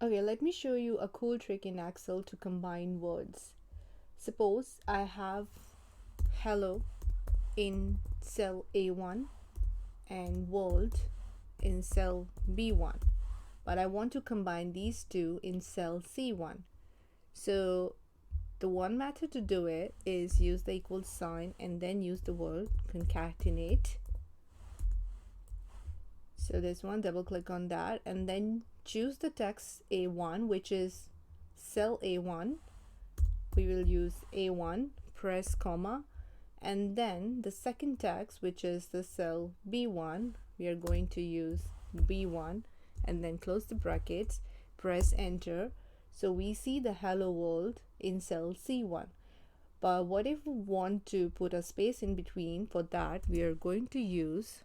Okay, let me show you a cool trick in Excel to combine words. Suppose I have hello in cell A1 and world in cell B1, but I want to combine these two in cell C1. So the one method to do it is use the equal sign and then use the word concatenate. So this one, double click on that and then choose the text A1, which is cell A1. We will use A1, press comma, and then the second text, which is the cell B1, we are going to use B1 and then close the brackets, press enter. So we see the hello world in cell C1. But what if we want to put a space in between? For that, we are going to use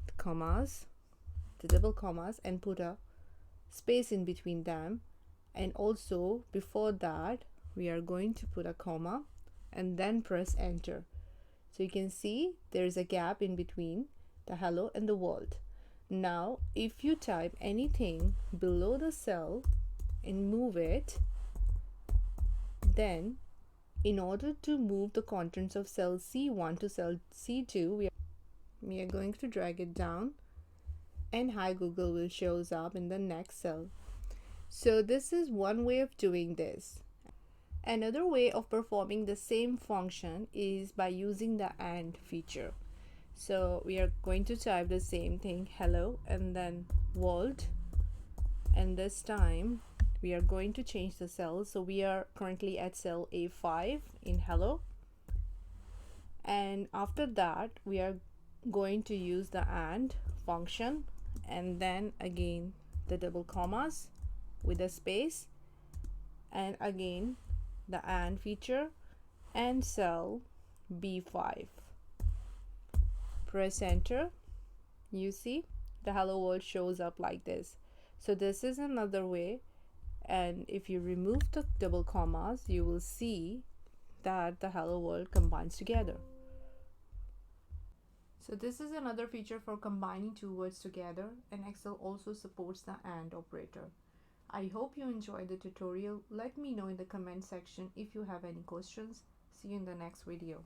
the commas, the double commas, and put a space in between them. And also before that, we are going to put a comma and then press enter. So you can see there's a gap in between the hello and the world. Now if you type anything below the cell and move it, then in order to move the contents of cell C1 to cell C2, we are going to drag it down and Hi Google will shows up in the next cell. So this is one way of doing this. Another way of performing the same function is by using the AND feature. So we are going to type the same thing, hello, and then world, and this time we are going to change the cell. So we are currently at cell A5 in hello, and after that we are going to use the AND function and then again the double commas with a space and again the AND feature and cell B5. Press enter. You see the hello world shows up like this. So this is another way, and if you remove the double commas you will see that the hello world combines together. So this is another feature for combining two words together, and Excel also supports the AND operator. I hope you enjoyed the tutorial. Let me know in the comment section if you have any questions. See you in the next video.